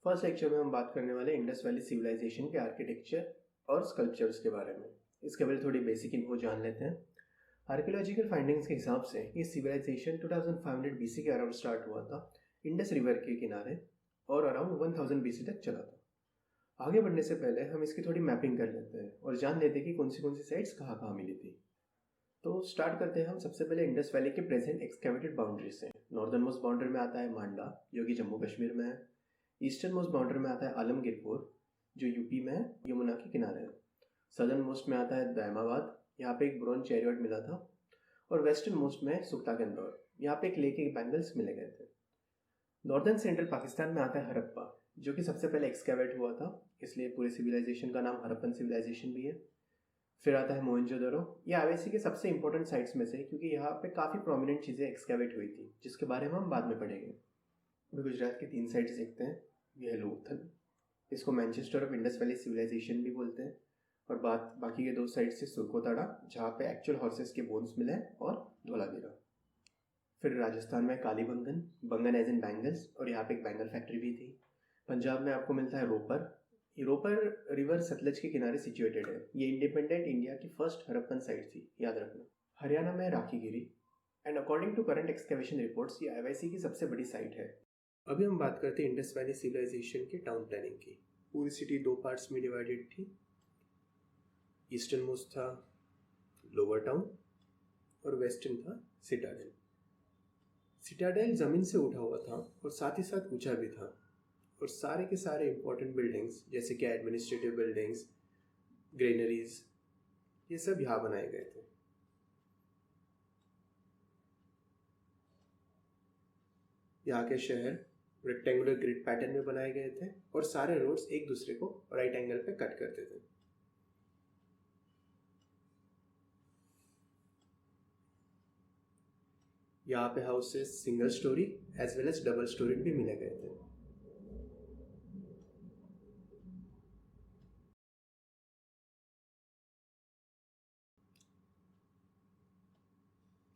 First lecture में हम बात करने वाले इंडस वैली सिविलाइजेशन के आर्किटेक्चर और स्कल्पचर्स के बारे में। इसके पहले थोड़ी बेसिक इन्फो जान लेते हैं। आर्कियोलॉजिकल फाइंडिंग्स के हिसाब से ये सिविलाइजेशन 2500 बीसी के अराउंड स्टार्ट हुआ था इंडस रिवर के किनारे और अराउंड 1000 बीसी तक चला था। आगे बढ़ने से पहले हम इसकी थोड़ी मैपिंग कर लेते हैं और जान लेते हैं कि कौन सी साइट्स कहाँ कहाँ मिली थी। तो स्टार्ट करते हैं हम सबसे पहले इंडस वैली के प्रेजेंट एक्सकेवेटेड बाउंड्री से। नॉर्दर्न मोस्ट बाउंड्री में आता है मांडा, जो कि जम्मू कश्मीर में है। ईस्टर्न मोस्ट बाउंड्री में आता है आलमगीरपुर, जो यूपी में है, यमुना के किनारे है। सदर्न मोस्ट में आता है दैमाबाद, यहाँ पे एक ब्रोंज चैरियट मिला था। और वेस्टर्न मोस्ट में सुख्ता के अंदौर, यहाँ पे एक लेके बैंगल्स मिले गए थे। नॉर्दर्न सेंट्रल पाकिस्तान में आता है हड़प्पा, जो कि सबसे पहले एक्सकेवेट हुआ था, इसलिए पूरे सिविलाइजेशन का नाम हड़प्पन सिविलाइजेशन भी है। फिर आता है मोहनजोदड़ो, ये आईएससी के सबसे इंपॉर्टेंट साइट्स में से, क्योंकि यहाँ पे काफ़ी प्रोमिनेंट चीज़ें एक्सकेवेट हुई थी, जिसके बारे में हम बाद में पढ़ेंगे। गुजरात की 3 साइट्स देखते हैं। ये है लोथल, इसको Manchester of Indus Valley civilisation भी बोलते हैं। और बाकी के 2 साइड से सुरकोताड़ा, जहाँ पे एक्चुअल हॉर्सेस के बोन्स मिले हैं, और धोलावीरा। फिर राजस्थान में कालीबंगन, बंगन एज इन बैंगल्स, और यहाँ पे एक बैंगल फैक्ट्री भी थी। पंजाब में आपको मिलता है रोपर। ये रोपर रिवर सतलज के किनारे सिचुएटेड है। ये इंडिपेंडेंट इंडिया की फर्स्ट हड़प्पन साइट थी, याद रखना। हरियाणा में Rakhigarhi, and according to current excavation reports ये आईवाईसी की सबसे बड़ी साइट है। अभी हम बात करते हैं इंडस वैली सिविलाइजेशन के टाउन प्लानिंग की। पूरी सिटी 2 पार्ट्स में डिवाइडेड थी। ईस्टर्न मोस्ट था लोअर टाउन और वेस्टर्न था सिटाडेल। सिटाडेल ज़मीन से उठा हुआ था और साथ ही साथ ऊंचा भी था, और सारे के सारे इंपॉर्टेंट बिल्डिंग्स जैसे कि एडमिनिस्ट्रेटिव बिल्डिंग्स, ग्रेनरीज, ये सब यहाँ बनाए गए थे। यहाँ के शहर रेक्टेंगुलर ग्रिड पैटर्न में बनाए गए थे और सारे रोड्स एक दूसरे को राइट एंगल पे कट करते थे। यहाँ पे houses single storey as well as double storey भी मिले गए थे।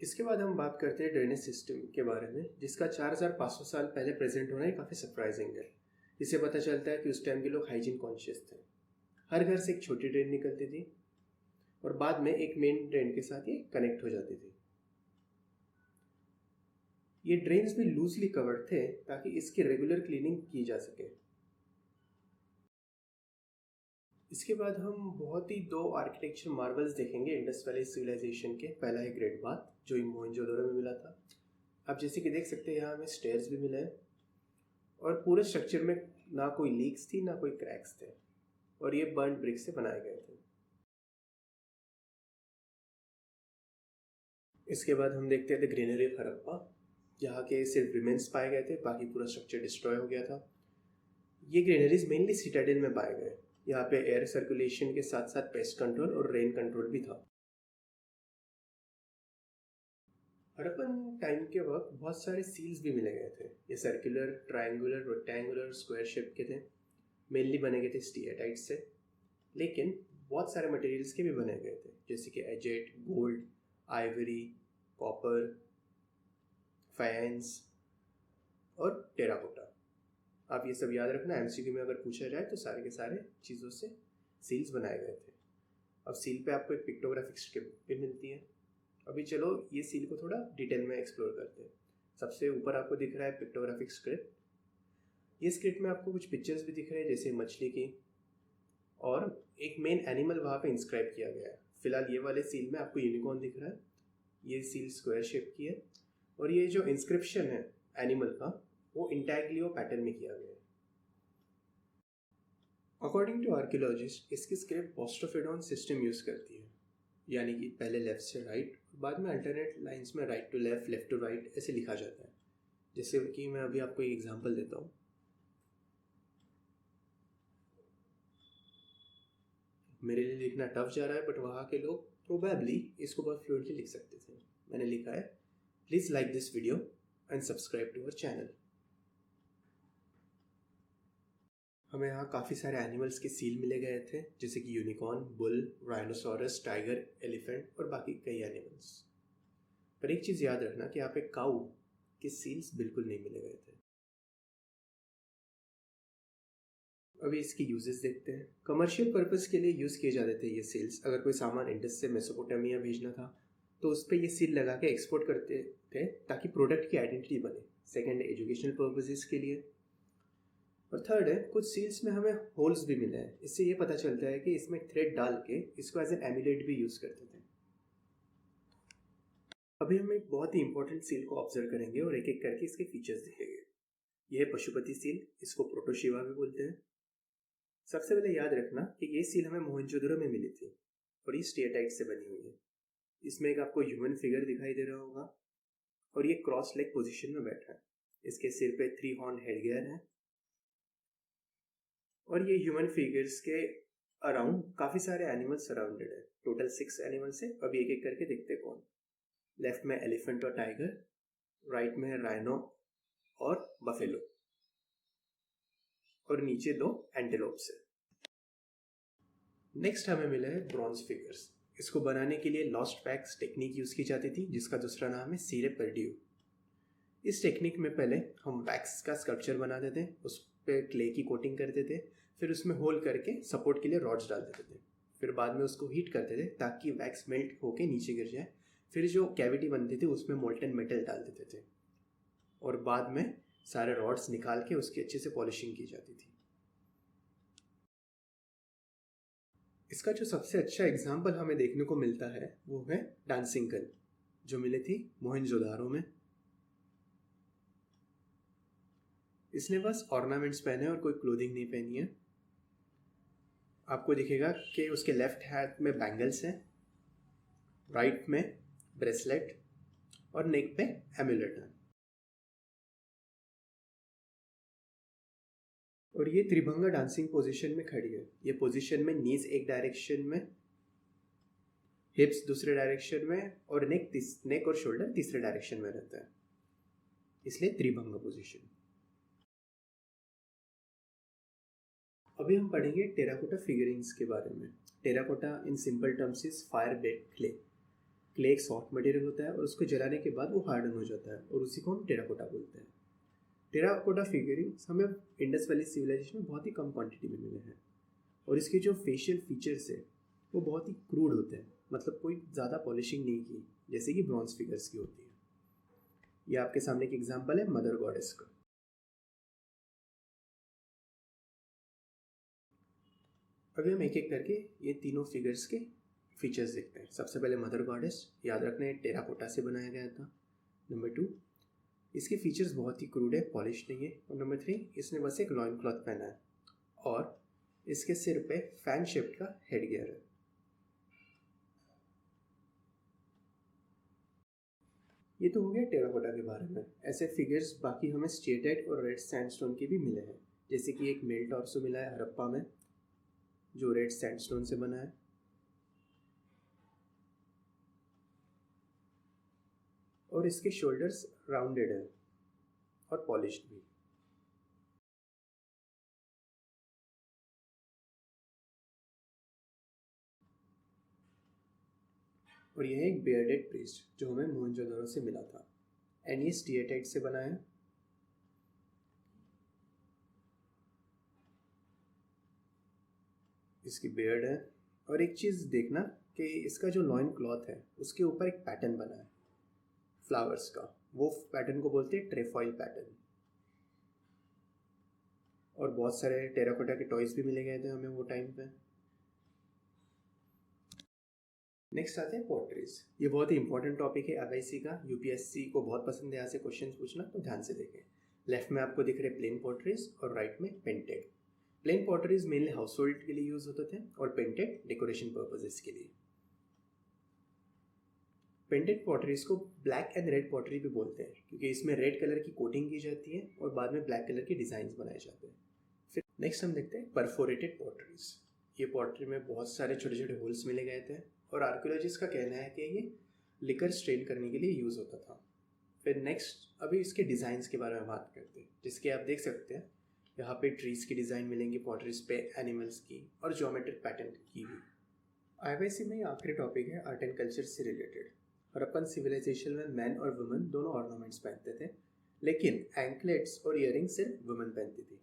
इसके बाद हम बात करते हैं ड्रेनेज सिस्टम के बारे में, जिसका 4500 साल पहले प्रेजेंट होना ही काफ़ी सरप्राइजिंग है। इससे पता चलता है कि उस टाइम के लोग हाइजीन कॉन्शियस थे। हर घर से एक छोटी ड्रेन निकलती थी और बाद में एक मेन ड्रेन के साथ ये कनेक्ट हो जाती थी। ये ड्रेन्स भी लूजली कवर्ड थे ताकि इसकी रेगुलर क्लीनिंग की जा सके। इसके बाद हम बहुत ही 2 आर्किटेक्चर मार्वल्स देखेंगे इंडस वैली सिविलाइजेशन के। पहला है ग्रेट बाथ, जो मोहनजोदड़ो में मिला था। आप जैसे कि देख सकते हैं, यहाँ हमें स्टेयर्स भी मिले हैं और पूरे स्ट्रक्चर में ना कोई लीक्स थी ना कोई क्रैक्स थे, और ये बर्न ब्रिक से बनाए गए थे। इसके बाद हम देखते हैं द ग्रेनरी ऑफ हड़प्पा। यहाँ के सिर्फ रिमेन्स पाए गए थे, बाकी पूरा स्ट्रक्चर डिस्ट्रॉय हो गया था। ये ग्रेनरीज मेनली सिटाडेल में पाए गए। यहाँ पे एयर सर्कुलेशन के साथ साथ पेस्ट कंट्रोल और रेन कंट्रोल भी था। हड़प्पन टाइम के वक्त बहुत सारे सील्स भी मिले गए थे। ये circular, triangular, rectangular, square shape के थे। मेनली बने गए थे स्टीएटाइट से, लेकिन बहुत सारे मटेरियल्स के भी बने गए थे, जैसे कि एजेट, गोल्ड, आइवरी, कॉपर, फाइंस और टेराकोटा। आप ये सब याद रखना, एमसीक्यू में अगर पूछा जाए तो सारे के सारे चीज़ों से सील्स बनाए गए थे। अब सील पे आपको एक पिक्टोग्राफिक स्क्रिप्ट भी मिलती है। अभी चलो ये सील को थोड़ा डिटेल में एक्सप्लोर करते हैं। सबसे ऊपर आपको दिख रहा है पिक्टोग्राफिक स्क्रिप्ट। ये स्क्रिप्ट में आपको कुछ पिक्चर्स भी दिख रहे हैं, जैसे मछली की, और एक मेन एनिमल वहाँ पे इंस्क्राइब किया गया है। फिलहाल ये वाले सील में आपको यूनिकॉर्न दिख रहा है। ये सील स्क्वायर शेप की है, और ये जो इंस्क्रिप्शन है एनिमल का, वो इंटैग्लियो पैटर्न में किया गया है। अकॉर्डिंग टू आर्कियोलॉजिस्ट, इसकी स्क्रिप्ट पोस्टोफेडोन सिस्टम यूज़ करती है, यानी कि पहले लेफ्ट से राइट, बाद में अल्टरनेट लाइंस में right to left, left to right ऐसे लिखा जाता है। जैसे कि मैं अभी आपको एक एग्जांपल देता हूँ। मेरे लिए लिखना टफ जा रहा है, बट वहाँ के लोग प्रोबेबली इसको बहुत फ्लुएंटली लिख सकते थे। मैंने लिखा है, please like this video and subscribe to our channel. हमें यहाँ काफ़ी सारे एनिमल्स के सील मिले गए थे, जैसे कि unicorn, bull, rhinoceros, tiger, elephant और बाकी कई एनिमल्स। पर एक चीज़ याद रखना कि यहाँ पे काऊ के सील्स बिल्कुल नहीं मिले गए थे। अभी इसकी यूजेस देखते हैं। कमर्शियल पर्पस के लिए यूज़ किए जाते थे ये सील्स। अगर कोई सामान इंडस से मेसोपोटामिया भेजना था तो उस पर ये सील लगा के एक्सपोर्ट करते थे ताकि प्रोडक्ट की आइडेंटिटी बने। सेकेंड, एजुकेशनल पर्पसेस के लिए। और थर्ड है, कुछ सील्स में हमें होल्स भी मिले हैं। इससे ये पता चलता है कि इसमें थ्रेड डाल के इसको एज एन एम्यूलेट भी यूज़ करते थे। अभी हम एक बहुत ही इंपॉर्टेंट सील को ऑब्जर्व करेंगे और एक एक करके इसके फीचर्स देखेंगे। यह है पशुपति सील, इसको प्रोटोशिवा भी बोलते हैं। सबसे पहले याद रखना कि ये सील हमें मोहनजोदड़ो में मिली थी और ये स्टेटाइट से बनी हुई है। इसमें एक आपको ह्यूमन फिगर दिखाई दे रहा होगा और ये क्रॉस लेग पोजीशन में बैठा है। इसके सिर पे 3 हॉर्न हेडगियर है और ये ह्यूमन फिगर्स के अराउंड काफी सारे एनिमल्स सराउंडेड है। टोटल 6 एनिमल्स है। अभी एक एक करके देखते हैं कौन। लेफ्ट में एलिफेंट और टाइगर, राइट में है राइनो और बफेलो, और नीचे 2 एंटेलोप्स है। नेक्स्ट हमें मिला है ब्रॉन्ज फिगर्स। इसको बनाने के लिए लॉस्ट वैक्स टेक्निक यूज की जाती थी, जिसका दूसरा नाम है सीरे परड्यू। इस टेक्निक में पहले हम वैक्स का स्कल्पचर बनाते थे, उस पर क्ले की कोटिंग करते थे, फिर उसमें होल करके सपोर्ट के लिए रॉड्स डाल देते थे, फिर बाद में उसको हीट करते थे ताकि वैक्स मेल्ट होके नीचे गिर जाए। फिर जो कैविटी बनती थी उसमें मोल्टन मेटल डाल देते थे और बाद में सारे रॉड्स निकाल के उसकी अच्छे से पॉलिशिंग की जाती थी। इसका जो सबसे अच्छा एग्जाम्पल हमें देखने को मिलता है वो है डांसिंग गर्ल, जो मिली थी मोहनजोदारो में। इसने बस ऑर्नामेंट्स पहने और कोई क्लोथिंग नहीं पहनी है। आपको दिखेगा कि उसके लेफ्ट हैंड में बैंगल्स हैं, राइट में ब्रेसलेट और नेक पे एम्यूलेट है। और ये त्रिभंगा डांसिंग पोजीशन में खड़ी है। ये पोजीशन में नीज एक डायरेक्शन में, हिप्स दूसरे डायरेक्शन में और नेक और शोल्डर तीसरे डायरेक्शन में रहता है, इसलिए त्रिभंगा पोजीशन। अभी हम पढ़ेंगे टेराकोटा फिगरिंग्स के बारे में। Terracotta in simple terms is fire baked clay. Clay एक सॉफ्ट मटेरियल होता है और उसको जलाने के बाद वो हार्डन हो जाता है और उसी को हम टेराकोटा बोलते हैं। टेराकोटा फिगरिंग्स हमें इंडस वैली सिविलाइजेशन में बहुत ही कम क्वांटिटी में मिले हैं और इसके जो फेशियल फीचर्स है वो बहुत ही क्रूड होते हैं, मतलब कोई ज़्यादा पॉलिशिंग नहीं की जैसे कि ब्रॉन्ज फिगर्स की होती है। ये आपके सामने एक एग्जांपल है मदर गॉडेस का। अभी हम एक एक करके ये तीनों फिगर्स के फीचर्स देखते हैं। सबसे पहले मदर गॉडेस, याद रखना है टेराकोटा से बनाया गया था। नंबर 2, इसके फीचर्स बहुत ही क्रूड है, पॉलिश नहीं है। और नंबर 3, इसने बस एक लॉइन क्लॉथ पहना है और इसके सिर पे फैन शेप्ड का हेड गियर है। ये तो हो गया टेराकोटा के बारे में। ऐसे फिगर्स बाकी हमें स्टेटाइट और रेड सैंडस्टोन के भी मिले हैं, जैसे कि एक मेल टॉर्सो मिला है हड़प्पा में जो रेड सैंडस्टोन से बना है, और इसके शोल्डर्स राउंडेड है और पॉलिश्ड भी। और यह एक बियर्डेड प्रीस्ट जो हमें मोहनजोदड़ो से मिला था, एंड ये स्टेटाइट से बना है। इसकी बियर्ड है। और एक चीज़ देखना कि इसका जो लॉइन क्लॉथ है उसके ऊपर एक पैटर्न बना है फ्लावर्स का, वो पैटर्न को बोलते हैं ट्रेफॉइल पैटर्न। और बहुत सारे टेराकोटा के टॉयज भी मिले गए थे हमें वो टाइम पे। नेक्स्ट आते हैं पोट्रीज। ये बहुत ही इंपॉर्टेंट टॉपिक है आईआईसी का, यूपीएससी को बहुत पसंद है यहाँ से क्वेश्चन पूछना, तो ध्यान से देखें। लेफ्ट में आपको दिख रहे प्लेन पोट्रीज और राइट में painted. Plain potteries mainly household के लिए यूज होते थे और पेंटेड डेकोरेशन पर्पजेस के लिए। पेंटेड पॉटरीज को ब्लैक एंड रेड पॉटरी भी बोलते हैं क्योंकि इसमें रेड कलर की कोटिंग की जाती है और बाद में ब्लैक कलर के डिजाइन बनाए जाते हैं। फिर नेक्स्ट हम देखते हैं परफोरेटेड पॉटरीज। ये पॉटरी में बहुत सारे छोटे छोटे होल्स मिले गए थे और आर्कियोलॉजिस्ट का कहना है कि ये लिकर स्ट्रेन करने के लिए यूज होता था। फिर नेक्स्ट अभी इसके डिजाइन के बारे में बात करते हैं, जिसके आप देख सकते हैं यहाँ पे ट्रीज की डिज़ाइन मिलेंगी पॉटरीज पे, एनिमल्स की और ज्योमेट्रिक पैटर्न की भी। आईवाईसी में आखिरी टॉपिक है आर्ट एंड कल्चर से रिलेटेड। हड़प्पन सिविलाइजेशन में मैन और वुमेन दोनों ऑर्नामेंट्स पहनते थे, लेकिन एंकलेट्स और इयरिंग सिर्फ वुमेन पहनती थी।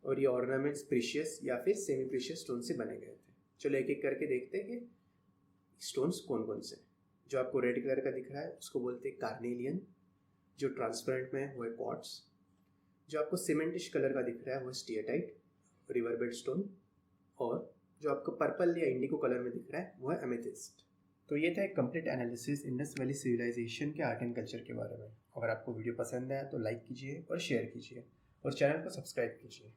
और ये ऑर्नामेंट्स प्रीशियस या फिर सेमी प्रीशियस स्टोन से बने गए थे। चलो एक एक करके देखते हैं कि स्टोन्स कौन कौन से। जो आपको रेड कलर का दिख रहा है उसको बोलते हैं कार्नेलियन, जो ट्रांसपेरेंट में है वो है क्वार्ट्स, जो आपको सीमेंटिश कलर का दिख रहा है वो स्टीएटाइट, रिवरबेड स्टोन, और जो आपको पर्पल या इंडिगो कलर में दिख रहा है वो है एमेथिस्ट। तो ये था एक complete analysis Indus Valley civilisation के आर्ट एंड कल्चर के बारे में। अगर आपको वीडियो पसंद आया तो लाइक कीजिए और शेयर कीजिए और चैनल को सब्सक्राइब कीजिए।